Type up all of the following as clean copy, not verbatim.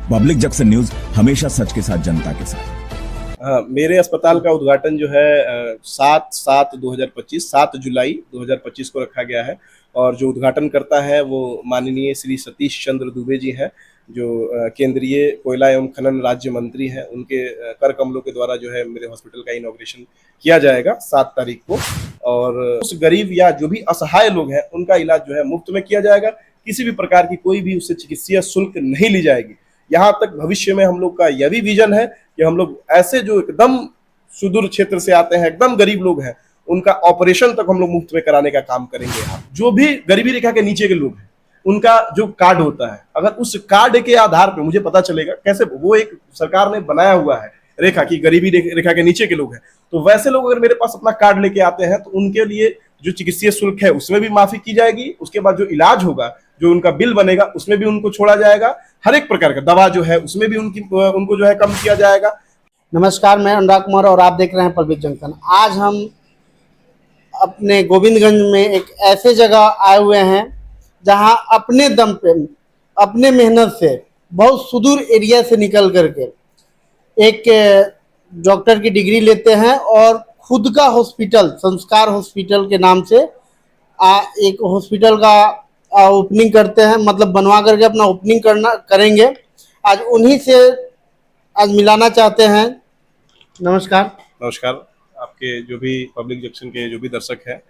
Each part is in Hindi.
पब्लिक जंक्शन न्यूज, हमेशा सच के साथ, जनता के साथ। मेरे अस्पताल का उद्घाटन जो है 7 जुलाई 2025 को रखा गया है और जो उद्घाटन करता है वो माननीय श्री सतीश चंद्र दुबे जी हैं, जो केंद्रीय कोयला एवं खनन राज्य मंत्री हैं। उनके कर कमलों के द्वारा जो है मेरे हॉस्पिटल का इनॉग्रेशन किया जाएगा 7 तारीख को। और उस गरीब या जो भी असहाय लोग हैं उनका इलाज जो है मुफ्त में किया जाएगा। किसी भी प्रकार की कोई भी उससे चिकित्सीय शुल्क नहीं ली जाएगी। यहाँ तक भविष्य में हम लोग का यह भी विजन है कि हम लोग ऐसे जो एकदम सुदूर क्षेत्र से आते हैं, एकदम गरीब लोग हैं, उनका ऑपरेशन तक हम लोग मुफ्त में कराने का काम करेंगे। यहाँ जो भी गरीबी रेखा के नीचे के लोग हैं उनका जो कार्ड होता है, अगर उस कार्ड के आधार पर मुझे पता चलेगा कैसे वो एक सरकार ने बनाया हुआ है रेखा की गरीबी रेखा के नीचे के लोग हैं, तो वैसे लोग अगर मेरे पास अपना कार्ड लेके आते हैं तो उनके लिए जो चिकित्सीय शुल्क है उसमें भी माफी की जाएगी। उसके बाद जो इलाज होगा, जो उनका बिल बनेगा उसमें भी उनको छोड़ा जाएगा। हर एक प्रकार का दवा जो है उसमें भी उनको जो है कम किया जाएगा। नमस्कार, मैं अनुराग कुमार और आप देख रहे हैं पब्लिक जंक्शन। आज हम अपने गोविंदगंज में एक ऐसे जगह आए हुए हैं जहां अपने दम पे, अपने मेहनत से, बहुत सुदूर एरिया से निकल करके एक डॉक्टर की डिग्री लेते हैं और खुद का हॉस्पिटल, संस्कार हॉस्पिटल के नाम से एक हॉस्पिटल का ओपनिंग करते हैं, मतलब बनवा करके अपना ओपनिंग करेंगे। आज उन्हीं से आज मिलाना चाहते हैं। नमस्कार। नमस्कार। आपके जो भी पब्लिक जंक्शन के जो भी दर्शक हैं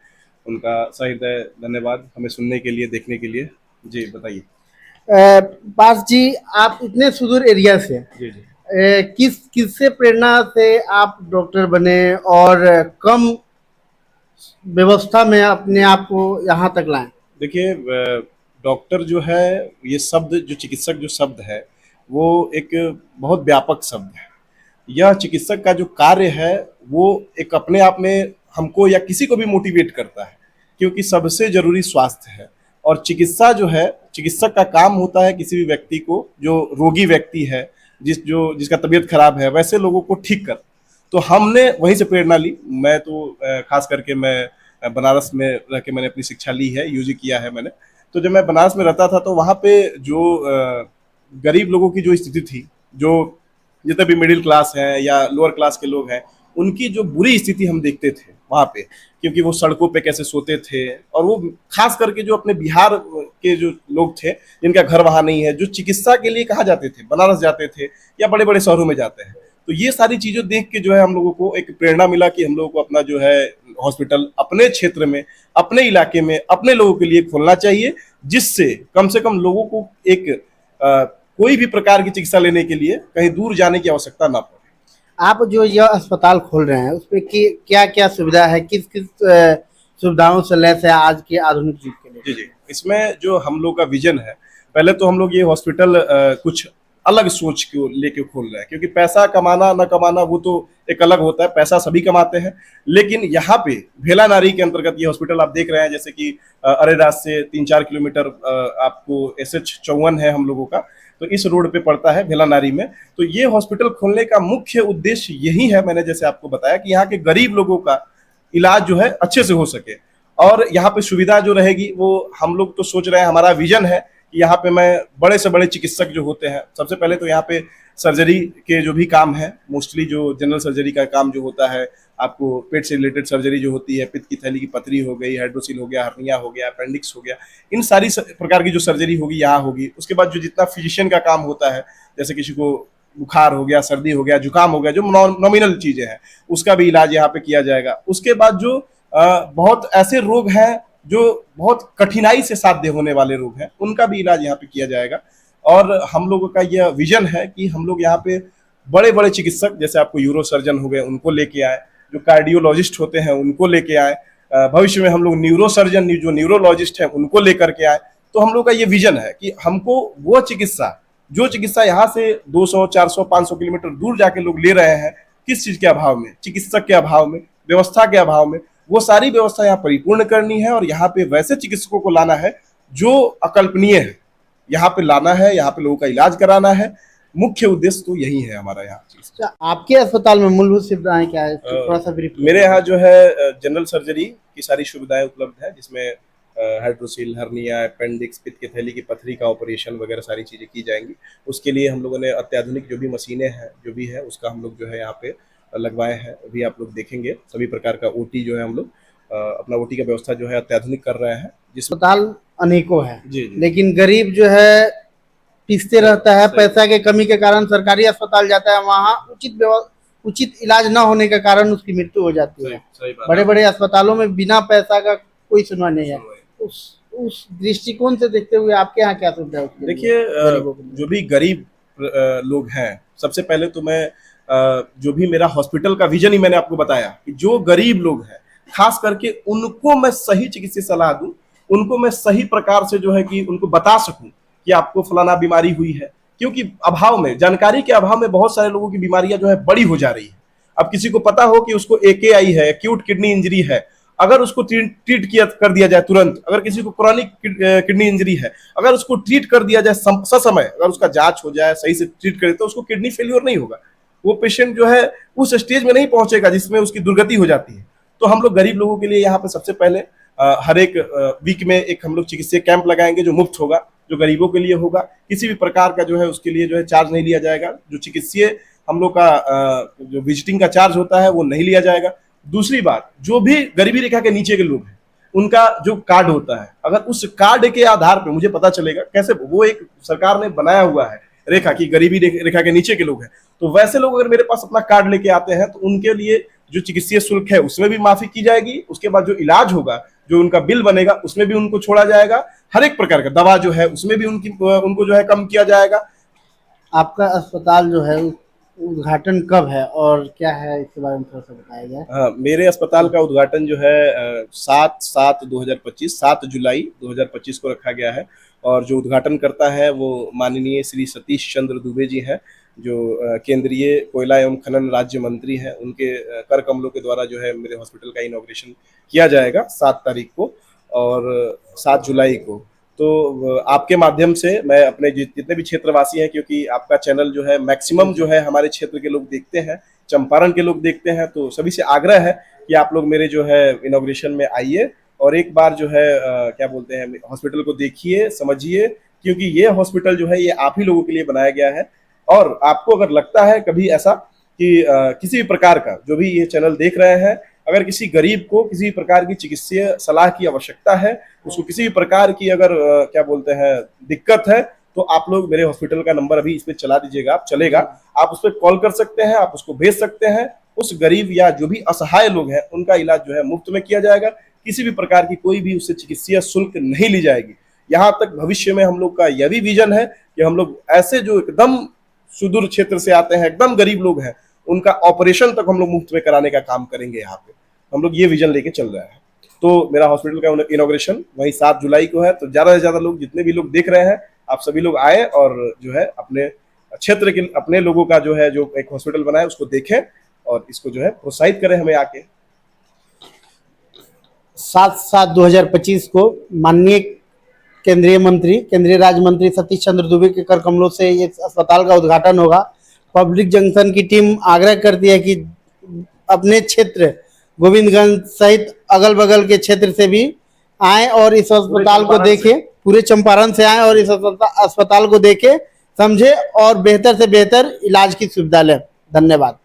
उनका सहृदय धन्यवाद हमें सुनने के लिए, देखने के लिए। जी बताइए। पास जी, आप इतने सुदूर एरिया से जी किससे प्रेरणा से आप डॉक्टर बने और कम व्यवस्था में अपने आप को यहाँ तक लाएं? देखिए, डॉक्टर जो है, ये शब्द जो चिकित्सक जो शब्द है वो एक बहुत व्यापक शब्द है। यह चिकित्सक का जो कार्य है वो एक अपने आप में हमको या किसी को भी मोटिवेट करता है, क्योंकि सबसे जरूरी स्वास्थ्य है। और चिकित्सा जो है, चिकित्सक का काम होता है किसी भी व्यक्ति को, जो रोगी व्यक्ति है, जिसका तबीयत खराब है, वैसे लोगों को ठीक कर। तो हमने वहीं से प्रेरणा ली। मैं तो खास करके मैं बनारस में रह के मैंने अपनी शिक्षा ली है, यूजी किया है मैंने। तो जब मैं बनारस में रहता था तो वहाँ पे जो गरीब लोगों की जो स्थिति थी, जो जितने भी मिडिल क्लास हैं या लोअर क्लास के लोग हैं, उनकी जो बुरी स्थिति हम देखते थे वहाँ पे, क्योंकि वो सड़कों पे कैसे सोते थे। और वो खास करके जो अपने बिहार के जो लोग थे जिनका घर वहाँ नहीं है, जो चिकित्सा के लिए कहाँ जाते थे, बनारस जाते थे या बड़े बड़े शहरों में जाते हैं। तो ये सारी चीज़ें देख के जो है हम लोगों को एक प्रेरणा मिला कि हम लोगों को अपना जो है हॉस्पिटल अपने क्षेत्र में, अपने इलाके में, अपने लोगों के लिए खोलना चाहिए, जिससे कम से कम लोगों को एक कोई भी प्रकार की चिकित्सा लेने के लिए कहीं दूर जाने की आवश्यकता ना पड़े। आप जो यह अस्पताल खोल रहे हैं उसमें क्या क्या सुविधा है, किस किस सुविधाओं से लैस है आज के आधुनिक युग के लिए? जी, इसमें जो हम लोग का विजन है, पहले तो हम लोग ये हॉस्पिटल कुछ अलग सोच को लेके खोल रहे हैं, क्योंकि पैसा कमाना न कमाना वो तो एक अलग होता है, पैसा सभी कमाते हैं। लेकिन यहाँ पे भेला नारी के अंतर्गत ये हॉस्पिटल आप देख रहे हैं, जैसे कि अरेराज से 3-4 किलोमीटर आपको SH54 है हम लोगों का, तो इस रोड पे पड़ता है भेला नारी में। तो ये हॉस्पिटल खोलने का मुख्य उद्देश्य यही है, मैंने जैसे आपको बताया, कि यहाँ के गरीब लोगों का इलाज जो है अच्छे से हो सके। और यहाँ पे सुविधा जो रहेगी वो हम लोग तो सोच रहे हैं, हमारा विजन है कि यहाँ पे मैं बड़े से बड़े चिकित्सक जो होते हैं, सबसे पहले तो यहाँ पे सर्जरी के जो भी काम है, मोस्टली जो जनरल सर्जरी का काम जो होता है, आपको पेट से रिलेटेड सर्जरी जो होती है, पित्त की थैली की पथरी हो गई, हाइड्रोसिल हो गया, हर्निया हो गया, अपेंडिक्स हो गया, इन सारी प्रकार की जो सर्जरी होगी यहाँ होगी। उसके बाद जो जितना फिजिशियन का काम होता है, जैसे किसी को बुखार हो गया, सर्दी हो गया, जुकाम हो गया, जो नॉमिनल चीजें हैं, उसका भी इलाज यहाँ पे किया जाएगा। उसके बाद जो बहुत ऐसे रोग हैं जो बहुत कठिनाई से साध्य होने वाले रोग हैं, उनका भी इलाज यहाँ पे किया जाएगा। और हम लोगों का यह विजन है कि हम लोग यहाँ पे बड़े बड़े चिकित्सक, जैसे आपको यूरो सर्जन हो गए, उनको लेके आए, जो कार्डियोलॉजिस्ट होते हैं उनको लेके आए, भविष्य में हम लोग न्यूरो सर्जन, जो न्यूरोलॉजिस्ट हैं, उनको लेकर के आए। तो हम लोग का ये विजन है कि हमको वो चिकित्सा, जो चिकित्सा यहाँ से 200, 400, 500 किलोमीटर दूर जाके लोग ले रहे हैं, किस चीज के अभाव में, चिकित्सक के अभाव में, व्यवस्था के अभाव में, वो सारी व्यवस्था यहाँ परिपूर्ण करनी है। और यहाँ पे वैसे चिकित्सकों को लाना है जो अकल्पनीय है, यहाँ पे लाना है, यहाँ पे लोगों का इलाज कराना है। मुख्य उद्देश्य तो यही है हमारा यहाँ। आपके अस्पताल में मूलभूत सुविधाएं क्या है, थोड़ा सा ब्रीफ। मेरे यहाँ जो है जनरल सर्जरी की सारी सुविधाएं उपलब्ध है, जिसमें हाइड्रोसील, हर्निया, अपेंडिक्स, पित्त की थैली की पथरी का ऑपरेशन वगैरह सारी चीज़ें की जाएंगी। उसके लिए हम लोगों ने अत्याधुनिक जो भी मशीनें हैं, जो भी है उसका हम लोग जो है यहाँ पे लगवाए हैं। अभी आप लोग देखेंगे सभी प्रकार का ओटी जो है हम लोग अपना ओटी का व्यवस्था जो है अत्याधुनिक कर रहे हैं, जिसमें अस्पताल अनेकों है, जी जी लेकिन गरीब जो है पिसते रहता है। सही। पैसा के कमी के कारण सरकारी अस्पताल जाता है, वहाँ उचित इलाज न होने के कारण उसकी मृत्यु हो जाती है। सही बात बड़े बड़े अस्पतालों में बिना पैसा का कोई सुनवाई नहीं है। उस दृष्टिकोण से देखते हुए आपके यहाँ क्या सुविधा है? देखिए जो भी गरीब लोग हैं, सबसे पहले तो मैं जो भी मेरा हॉस्पिटल का विजन ही मैंने आपको बताया कि जो गरीब लोग हैं खास करके उनको मैं सही चिकित्सीय सलाह दूं, उनको मैं सही प्रकार से जो है कि उनको बता सकूं कि आपको फलाना बीमारी हुई है, क्योंकि अभाव में, जानकारी के अभाव में बहुत सारे लोगों की बीमारियां जो है बड़ी हो जा रही है। अब किसी को पता हो कि उसको AKI है, एक्यूट किडनी इंजरी है, अगर उसको ट्रीट किया कर दिया जाए तुरंत, अगर किसी को क्रॉनिक किडनी इंजरी है, अगर उसको ट्रीट कर दिया जाए ससमय, अगर उसका जांच हो जाए, सही से ट्रीट करे, तो उसको किडनी फेलियर नहीं होगा। वो पेशेंट जो है उस स्टेज में नहीं पहुंचेगा जिसमें उसकी दुर्गति हो जाती है। तो हम लोग गरीब लोगों के लिए यहाँ पे सबसे पहले हर एक वीक में एक हम लोग चिकित्सीय कैंप लगाएंगे जो मुफ्त होगा, जो गरीबों के लिए होगा। किसी भी प्रकार का जो है उसके लिए जो है चार्ज नहीं लिया जाएगा। जो चिकित्सीय हम लोग का जो विजिटिंग का चार्ज होता है वो नहीं लिया जाएगा। दूसरी बात, जो भी गरीबी रेखा के नीचे के लोग हैं उनका जो कार्ड होता है, अगर उस कार्ड के आधार पर मुझे पता चलेगा कैसे, वो एक सरकार ने बनाया हुआ है रेखा की, गरीबी रेखा के नीचे के लोग हैं, तो वैसे लोग अगर मेरे पास अपना कार्ड लेके आते हैं तो उनके लिए जो चिकित्सीय शुल्क है उसमें भी माफी की जाएगी। उसके बाद जो इलाज होगा, जो उनका बिल बनेगा, उसमें भी उनको छोड़ा जाएगा। हर एक प्रकार का दवा जो है उसमें भी उनको जो है कम किया जाएगा। आपका अस्पताल जो है उद्घाटन कब है और क्या है, इसके बारे में थोड़ा सा बताया जाए। हाँ, मेरे अस्पताल का उद्घाटन जो है 7 जुलाई 2025 को रखा गया है, और जो उद्घाटन करता है वो माननीय श्री सतीश चंद्र दुबे जी हैं, जो केंद्रीय कोयला एवं खनन राज्य मंत्री हैं। उनके कर कमलों के द्वारा जो है मेरे हॉस्पिटल का इनॉग्रेशन किया जाएगा 7 तारीख को और 7 जुलाई को। तो आपके माध्यम से मैं अपने जितने भी क्षेत्रवासी हैं, क्योंकि आपका चैनल जो है मैक्सिमम जो है हमारे क्षेत्र के लोग देखते हैं, चंपारण के लोग देखते हैं, तो सभी से आग्रह है कि आप लोग मेरे जो है इनॉग्रेशन में आइए और एक बार जो है क्या बोलते हैं, हॉस्पिटल को देखिए, समझिए, क्योंकि ये हॉस्पिटल जो है ये आप ही लोगों के लिए बनाया गया है। और आपको अगर लगता है कभी ऐसा कि किसी भी प्रकार का, जो भी ये चैनल देख रहे हैं, अगर किसी गरीब को किसी प्रकार की चिकित्सीय सलाह की आवश्यकता है, उसको किसी भी प्रकार की अगर क्या बोलते हैं दिक्कत है, तो आप लोग मेरे हॉस्पिटल का नंबर अभी इसमें चला दीजिएगा, आप चलेगा, आप उस पर कॉल कर सकते हैं, आप उसको भेज सकते हैं। उस गरीब या जो भी असहाय लोग हैं उनका इलाज जो है मुफ्त में किया जाएगा। किसी भी प्रकार की कोई भी उससे चिकित्सीय शुल्क नहीं ली जाएगी। यहाँ तक भविष्य में हम लोग का यह भी विजन है कि हम लोग ऐसे जो एकदम सुदूर क्षेत्र से आते हैं, एकदम गरीब लोग हैं, उनका ऑपरेशन तक हम लोग मुफ्त में कराने का काम करेंगे। यहाँ पे हम लोग ये विजन लेके चल रहे हैं। तो मेरा हॉस्पिटल का इनॉग्रेशन वही 7 जुलाई को है। तो ज्यादा से ज्यादा लोग, जितने भी लोग देख रहे हैं, आप सभी लोग आए और जो है अपने क्षेत्र के अपने लोगों का जो है जो एक हॉस्पिटल बनाए उसको देखें और इसको जो है प्रोत्साहित करें हमें आके। 7/7/2025 को माननीय केंद्रीय राज्य मंत्री सतीश चंद्र दुबे के कर कमलों से ये अस्पताल का उद्घाटन होगा। पब्लिक जंक्शन की टीम आग्रह करती है कि अपने क्षेत्र गोविंदगंज सहित अगल बगल के क्षेत्र से भी आएं और इस अस्पताल को देखें, पूरे चंपारण से आएं और इस अस्पताल को देखें, समझे और बेहतर से बेहतर इलाज की सुविधा लें। धन्यवाद।